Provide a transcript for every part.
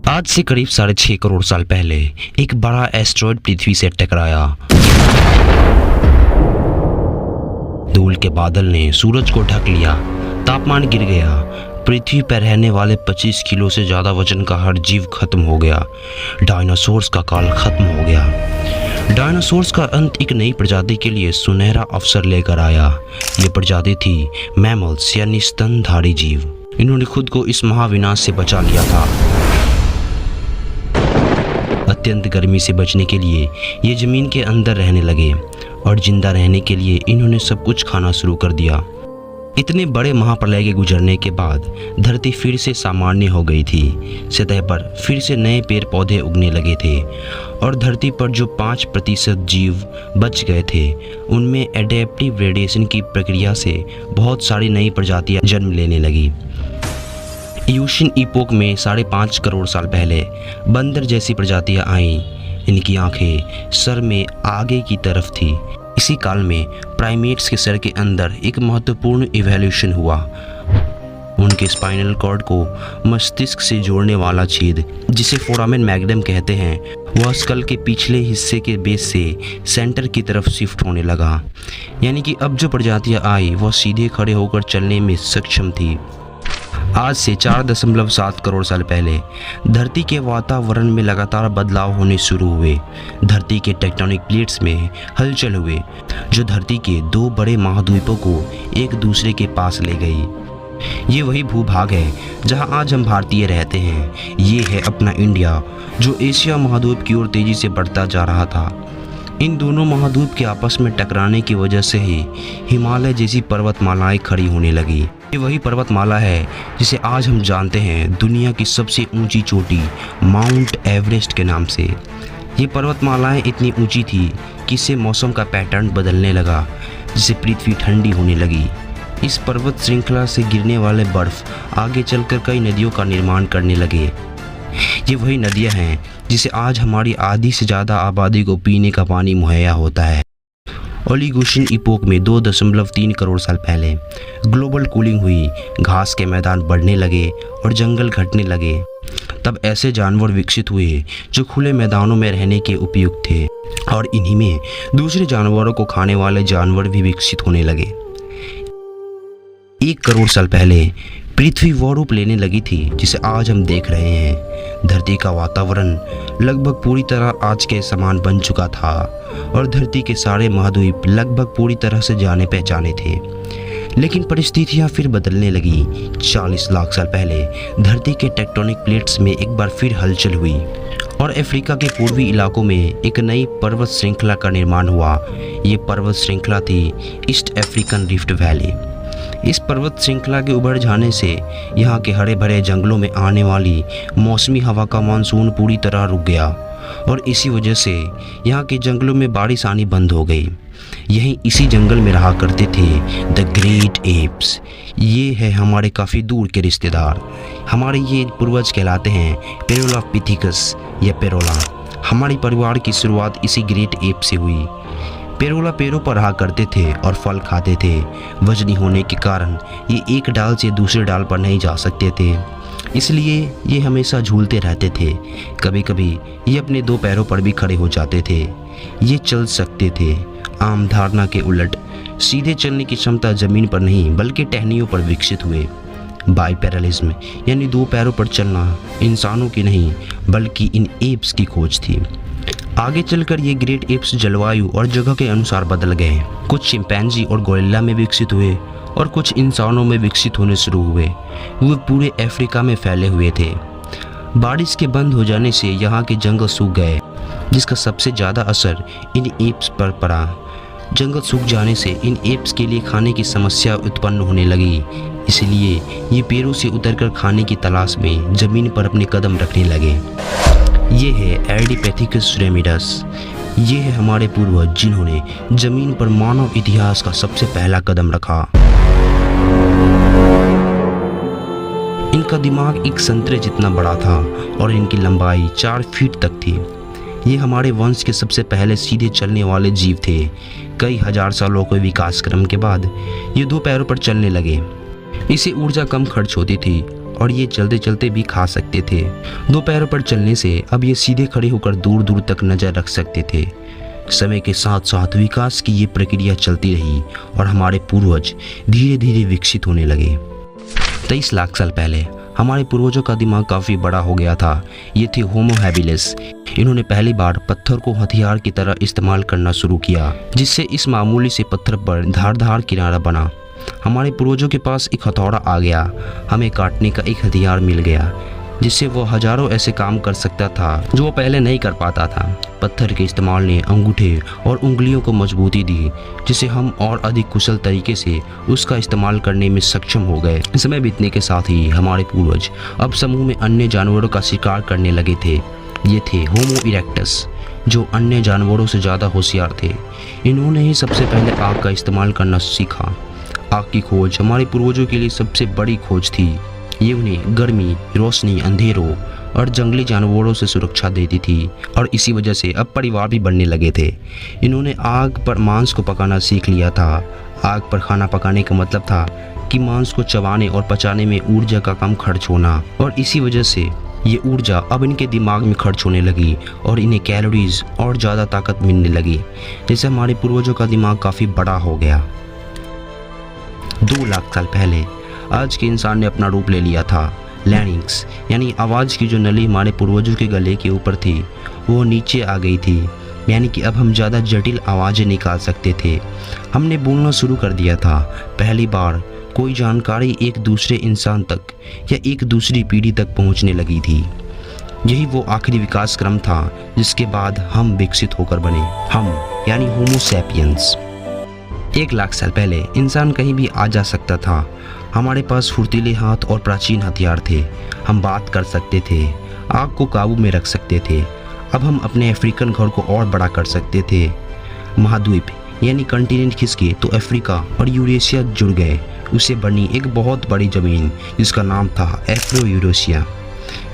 आज से करीब 6.5 करोड़ साल पहले एक बड़ा एस्टेरॉयड पृथ्वी से टकराया। धूल के बादल ने सूरज को ढक लिया, तापमान गिर गया, पृथ्वी पर रहने वाले 25 किलो से ज़्यादा वजन का हर जीव खत्म हो गया। डायनासोर्स का काल खत्म हो गया। डायनासोर्स का अंत एक नई प्रजाति के लिए सुनहरा अवसर लेकर आया। ये प्रजाति थी मैमल्स यानी स्तनधारी जीव। इन्होंने खुद को इस महाविनाश से बचा लिया था। अत्यंत गर्मी से बचने के लिए ये ज़मीन के अंदर रहने लगे और जिंदा रहने के लिए इन्होंने सब कुछ खाना शुरू कर दिया। इतने बड़े महाप्रलय के गुजरने के बाद धरती फिर से सामान्य हो गई थी। सतह पर फिर से नए पेड़ पौधे उगने लगे थे और धरती पर जो 5% जीव बच गए थे उनमें एडेप्टिव रेडिएशन की प्रक्रिया से बहुत सारी नई प्रजातियां जन्म लेने लगी। यूशिन इपोक में 5.5 करोड़ साल पहले बंदर जैसी प्रजातियां आईं। इनकी आंखें सर में आगे की तरफ थी। इसी काल में प्राइमेट्स के सर के अंदर एक महत्वपूर्ण इवोल्यूशन हुआ। उनके स्पाइनल कॉर्ड को मस्तिष्क से जोड़ने वाला छेद, जिसे फोरामेन मैग्नम कहते हैं, वह स्कल के पिछले हिस्से के बेस से सेंटर की तरफ शिफ्ट होने लगा। यानी कि अब जो प्रजातियां आई वह सीधे खड़े होकर चलने में सक्षम थी। आज से 4.7 करोड़ साल पहले धरती के वातावरण में लगातार बदलाव होने शुरू हुए। धरती के टेक्टोनिक प्लेट्स में हलचल हुए जो धरती के 2 बड़े महाद्वीपों को एक दूसरे के पास ले गई। ये वही भूभाग है जहां आज हम भारतीय रहते हैं। ये है अपना इंडिया जो एशिया महाद्वीप की ओर तेजी से बढ़ता जा रहा था। इन दोनों महाद्वीप के आपस में टकराने की वजह से ही हिमालय जैसी पर्वतमालाएं खड़ी होने लगी। ये वही पर्वतमाला है जिसे आज हम जानते हैं दुनिया की सबसे ऊंची चोटी माउंट एवरेस्ट के नाम से। ये पर्वतमालाएं इतनी ऊंची थी कि इससे मौसम का पैटर्न बदलने लगा, जिससे पृथ्वी ठंडी होने लगी। इस पर्वत श्रृंखला से गिरने वाले बर्फ आगे चलकर कई नदियों का निर्माण करने लगे। ये वही नदियां हैं जिसे आज हमारी आधी से ज़्यादा आबादी को पीने का पानी मुहैया होता है। ओलिगोशिन इपोक में 2.3 करोड़ साल पहले ग्लोबल कूलिंग हुई, घास के मैदान बढ़ने लगे और जंगल घटने लगे। तब ऐसे जानवर विकसित हुए जो खुले मैदानों में रहने के उपयुक्त थे और इन्हीं में दूसरे जानवरों को खाने वाले जानवर भी विकसित होने लगे। 1 करोड़ साल पहले पृथ्वी वो रूप लेने लगी थी जिसे आज हम देख रहे हैं। धरती का वातावरण लगभग पूरी तरह आज के समान बन चुका था और धरती के सारे महाद्वीप लगभग पूरी तरह से जाने पहचाने थे। लेकिन परिस्थितियां फिर बदलने लगी। 40 लाख साल पहले धरती के टेक्टोनिक प्लेट्स में एक बार फिर हलचल हुई और अफ्रीका के पूर्वी इलाकों में एक नई पर्वत श्रृंखला का निर्माण हुआ। ये पर्वत श्रृंखला थी ईस्ट अफ्रीकन रिफ्ट वैली। इस पर्वत श्रृंखला के उभर जाने से यहाँ के हरे भरे जंगलों में आने वाली मौसमी हवा का मानसून पूरी तरह रुक गया और इसी वजह से यहाँ के जंगलों में बारिश आनी बंद हो गई। यहीं इसी जंगल में रहा करते थे द ग्रेट एप्स। ये है हमारे काफ़ी दूर के रिश्तेदार। हमारे ये पूर्वज कहलाते हैं पेरोलापिथिकस या पेरोला। हमारे परिवार की शुरुआत इसी ग्रेट एप से हुई। पेरोला पेड़ों पर रहा करते थे और फल खाते थे। वजनी होने के कारण ये एक डाल से दूसरे डाल पर नहीं जा सकते थे, इसलिए ये हमेशा झूलते रहते थे। कभी कभी ये अपने 2 पैरों पर भी खड़े हो जाते थे। ये चल सकते थे। आम धारणा के उलट सीधे चलने की क्षमता ज़मीन पर नहीं बल्कि टहनियों पर विकसित हुए। बाइपैरलिज्म यानी 2 पैरों पर चलना इंसानों की नहीं बल्कि इन एप्स की खोज थी। आगे चलकर ये ग्रेट एप्स जलवायु और जगह के अनुसार बदल गए। कुछ चिंपैंजी और गोरिल्ला में विकसित हुए और कुछ इंसानों में विकसित होने शुरू हुए। वे पूरे अफ्रीका में फैले हुए थे। बारिश के बंद हो जाने से यहाँ के जंगल सूख गए, जिसका सबसे ज़्यादा असर इन एप्स पर पड़ा। जंगल सूख जाने से इन एप्स के लिए खाने की समस्या उत्पन्न होने लगी, इसलिए ये पेड़ों से उतरकर खाने की तलाश में ज़मीन पर अपने कदम रखने लगे। ये है एडिपेथिकस रेमिडस। ये है हमारे पूर्वज जिन्होंने जमीन पर मानव इतिहास का सबसे पहला कदम रखा। इनका दिमाग एक संतरे जितना बड़ा था और इनकी लंबाई 4 फीट तक थी। ये हमारे वंश के सबसे पहले सीधे चलने वाले जीव थे। कई हजार सालों के विकास क्रम के बाद ये 2 पैरों पर चलने लगे। इसे ऊर्जा कम खर्च होती थी और ये चलते चलते भी खा सकते थे। दो पैरों पर चलने से अब ये सीधे खड़े होकर दूर दूर तक नज़र रख सकते थे। समय के साथ साथ विकास की ये प्रक्रिया चलती रही और हमारे पूर्वज धीरे धीरे विकसित होने लगे। 23 लाख साल पहले हमारे पूर्वजों का दिमाग काफ़ी बड़ा हो गया था। ये थे होमो हैबिलिस। इन्होंने पहली बार पत्थर को हथियार की तरह इस्तेमाल करना शुरू किया, जिससे इस मामूली से पत्थर पर धारदार किनारा बना। हमारे पूर्वजों के पास एक हथौड़ा आ गया, हमें काटने का एक हथियार मिल गया, जिससे वो हजारों ऐसे काम कर सकता था जो वो पहले नहीं कर पाता था। पत्थर के इस्तेमाल ने अंगूठे और उंगलियों को मजबूती दी, जिससे हम और अधिक कुशल तरीके से उसका इस्तेमाल करने में सक्षम हो गए। समय बीतने के साथ ही हमारे पूर्वज अब समूह में अन्य जानवरों का शिकार करने लगे थे। ये थे होमो इरेक्टस, जो अन्य जानवरों से ज़्यादा होशियार थे। इन्होंने ही सबसे पहले आग का इस्तेमाल करना सीखा। आग की खोज हमारे पूर्वजों के लिए सबसे बड़ी खोज थी। ये उन्हें गर्मी, रोशनी, अंधेरों और जंगली जानवरों से सुरक्षा देती थी और इसी वजह से अब परिवार भी बनने लगे थे। इन्होंने आग पर मांस को पकाना सीख लिया था। आग पर खाना पकाने का मतलब था कि मांस को चबाने और पचाने में ऊर्जा का कम खर्च होना, और इसी वजह से ये ऊर्जा अब इनके दिमाग में खर्च होने लगी और इन्हें कैलोरीज और ज़्यादा ताकत मिलने लगी, जैसे हमारे पूर्वजों का दिमाग काफ़ी बड़ा हो गया। 2 लाख साल पहले आज के इंसान ने अपना रूप ले लिया था। लैरिंक्स यानी आवाज़ की जो नली हमारे पूर्वजों के गले के ऊपर थी वो नीचे आ गई थी, यानी कि अब हम ज़्यादा जटिल आवाज़ें निकाल सकते थे। हमने बोलना शुरू कर दिया था। पहली बार कोई जानकारी एक दूसरे इंसान तक या एक दूसरी पीढ़ी तक पहुंचने लगी थी। यही वो आखिरी विकास क्रम था जिसके बाद हम विकसित होकर बने, हम यानी होमो सैपियंस। 1 लाख साल पहले इंसान कहीं भी आ जा सकता था। हमारे पास फुर्तीले हाथ और प्राचीन हथियार थे। हम बात कर सकते थे, आग को काबू में रख सकते थे। अब हम अपने अफ्रीकन घर को और बड़ा कर सकते थे। महाद्वीप यानी कंटिनेंट खिसके तो अफ्रीका और यूरेशिया जुड़ गए। उसे बनी एक बहुत बड़ी ज़मीन जिसका नाम था एफ्रो यूरेशिया।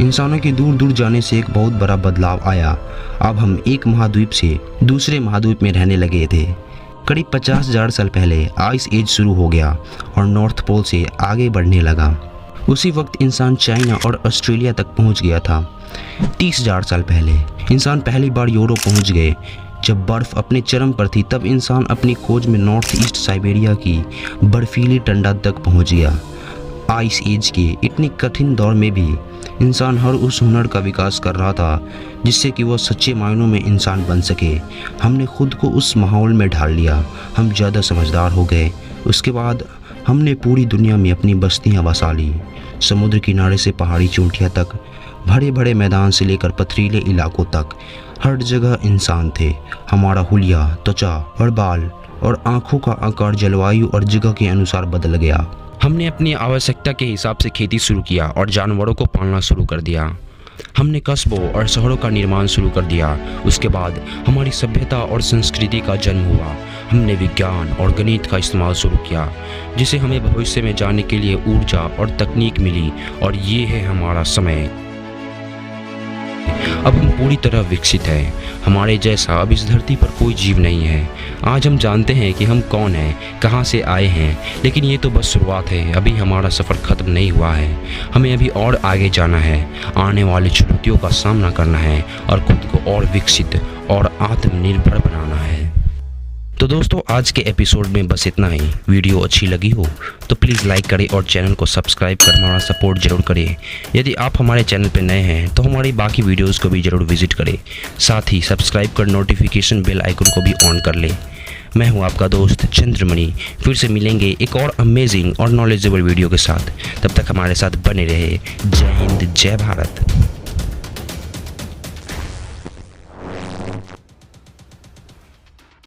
इंसानों के दूर दूर जाने से एक बहुत बड़ा बदलाव आया। अब हम एक महाद्वीप से दूसरे महाद्वीप में रहने लगे थे। करीब 50,000 साल पहले आइस एज शुरू हो गया और नॉर्थ पोल से आगे बढ़ने लगा। उसी वक्त इंसान चाइना और ऑस्ट्रेलिया तक पहुंच गया था। 30,000 साल पहले इंसान पहली बार यूरोप पहुंच गए। जब बर्फ़ अपने चरम पर थी तब इंसान अपनी खोज में नॉर्थ ईस्ट साइबेरिया की बर्फीली टंडा तक पहुंच गया। आइस एज के इतनी कठिन दौर में भी इंसान हर उस हुनर का विकास कर रहा था जिससे कि वह सच्चे मायनों में इंसान बन सके। हमने खुद को उस माहौल में ढाल लिया। हम ज़्यादा समझदार हो गए। उसके बाद हमने पूरी दुनिया में अपनी बस्तियां बसा ली। समुद्र किनारे से पहाड़ी चोटियां तक, बड़े बड़े मैदान से लेकर पथरीले इलाकों तक, हर जगह इंसान थे। हमारा हुलिया, त्वचा और बाल और आँखों का आकार जलवायु और जगह के अनुसार बदल गया। हमने अपनी आवश्यकता के हिसाब से खेती शुरू किया और जानवरों को पालना शुरू कर दिया। हमने कस्बों और शहरों का निर्माण शुरू कर दिया। उसके बाद हमारी सभ्यता और संस्कृति का जन्म हुआ। हमने विज्ञान और गणित का इस्तेमाल शुरू किया, जिससे हमें भविष्य में जाने के लिए ऊर्जा और तकनीक मिली, और ये है हमारा समय। अब हम पूरी तरह विकसित हैं। हमारे जैसा अब इस धरती पर कोई जीव नहीं है। आज हम जानते हैं कि हम कौन हैं, कहां से आए हैं, लेकिन ये तो बस शुरुआत है। अभी हमारा सफ़र ख़त्म नहीं हुआ है। हमें अभी और आगे जाना है, आने वाली चुनौतियों का सामना करना है और खुद को और विकसित और आत्मनिर्भर बनाना है। तो दोस्तों, आज के एपिसोड में बस इतना ही। वीडियो अच्छी लगी हो तो प्लीज़ लाइक करें और चैनल को सब्सक्राइब कर हमारा सपोर्ट जरूर करें। यदि आप हमारे चैनल पर नए हैं तो हमारी बाकी वीडियोस को भी ज़रूर विजिट करें। साथ ही सब्सक्राइब कर नोटिफिकेशन बेल आइकन को भी ऑन कर लें। मैं हूं आपका दोस्त चंद्रमणि। फिर से मिलेंगे एक और अमेजिंग और नॉलेजेबल वीडियो के साथ। तब तक हमारे साथ बने रहे। जय हिंद, जय भारत।